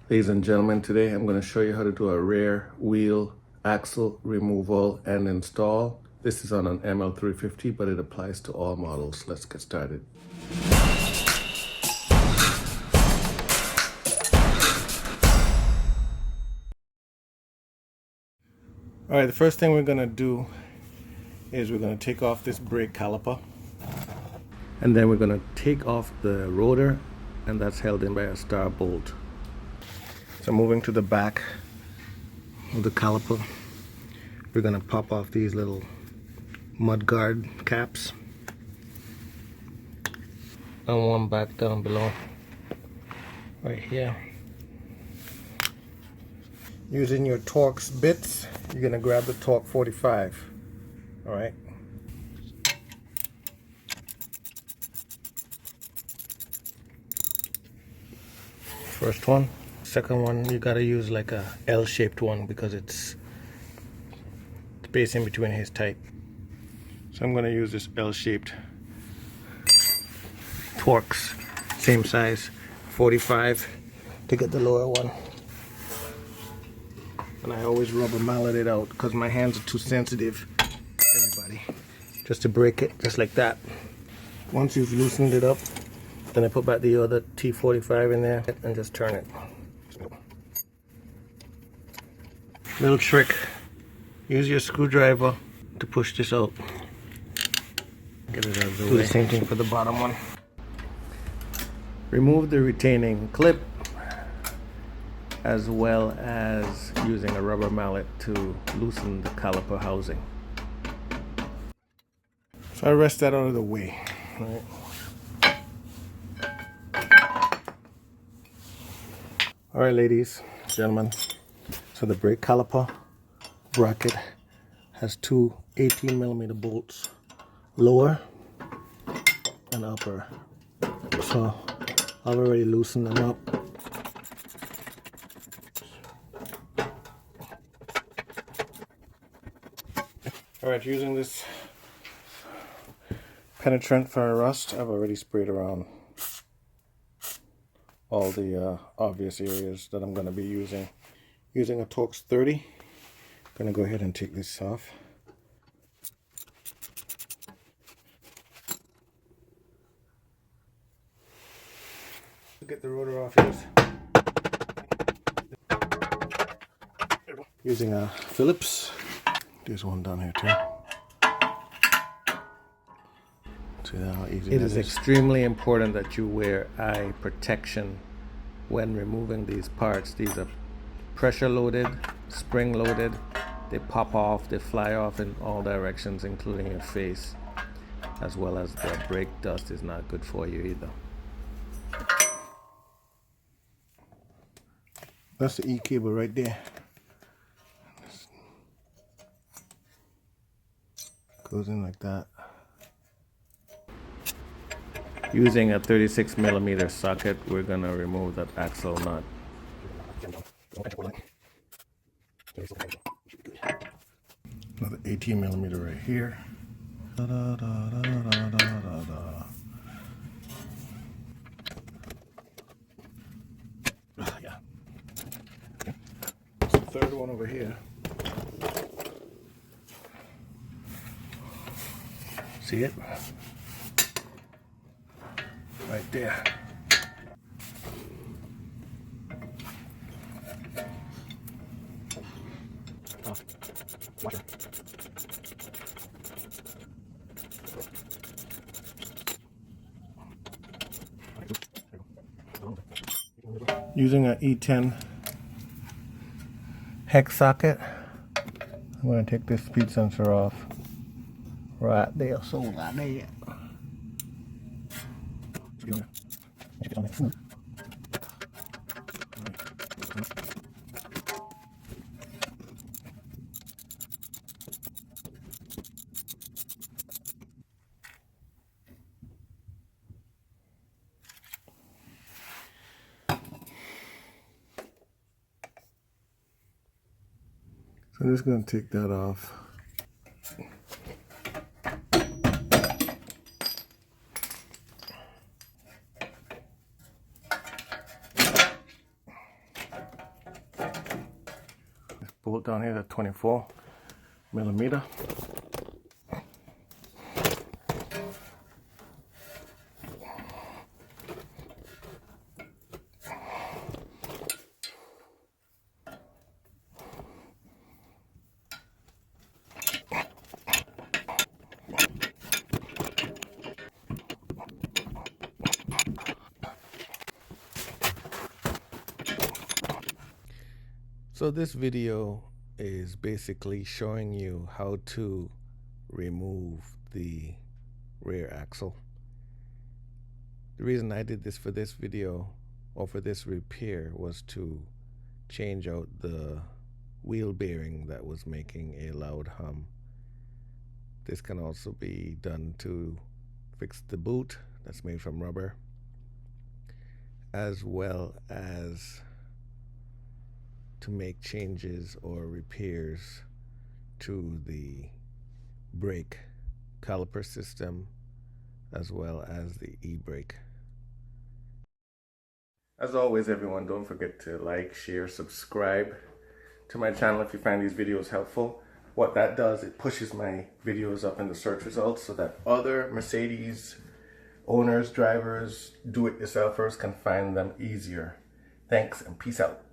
Ladies and gentlemen, today I'm going to show you how to do a rear wheel axle removal and install. This is on an ML350, but it applies to all models. Let's get started. All right, the first thing we're going to do is we're going to take off this brake caliper. And then we're going to take off the rotor, and that's held in by a star bolt. So moving to the back of the caliper, we're going to pop off these little mud guard caps. And one back down below, right here. Using your Torx bits, you're going to grab the Torx 45. All right. First one. Second one, you gotta use like a L-shaped one because it's space in between is tight. So I'm gonna use this L-shaped Torx, same size, 45, to get the lower one. And I always rubber mallet it out because my hands are too sensitive, everybody. Just to break it, just like that. Once you've loosened it up, then I put back the other T45 in there and just turn it. Little trick, use your screwdriver to push this out. Get it out of the way. Do the same thing for the bottom one. Remove the retaining clip, as well as using a rubber mallet to loosen the caliper housing. So I rest that out of the way. All right. All right, ladies, gentlemen. So the brake caliper bracket has two 18mm bolts, lower and upper. So I've already loosened them up. All right, using this penetrant for rust, I've already sprayed around all the obvious areas that I'm going to be using. Using a Torx 30, I'm going to go ahead and take this off. Get the rotor off here. Using a Phillips. There's one down here too. See how easy it is. Extremely important that you wear eye protection when removing these parts. These are pressure loaded, spring loaded. They pop off, they fly off in all directions, including your face, as well as the brake dust is not good for you either. That's the E cable right there. Goes in like that. Using a 36mm socket, we're gonna remove that axle nut. Another 18mm right here. Da, da, da, da, da, da, da. Yeah. So third one over here. See it? Right there. Using an E10 hex socket, I'm going to take this speed sensor off right there, so right there. So I'm just going to take that off. bolt down here, the 24 millimeter. So this video is basically showing you how to remove the rear axle. The reason I did this for this video, or for this repair, was to change out the wheel bearing that was making a loud hum. This can also be done to fix the boot that's made from rubber, as well as to make changes or repairs to the brake caliper system, as well as the e-brake. As always, everyone, don't forget to like, share, subscribe to my channel if you find these videos helpful. What that does, it pushes my videos up in the search results so that other Mercedes owners, drivers, do-it-yourselfers can find them easier. Thanks and peace out.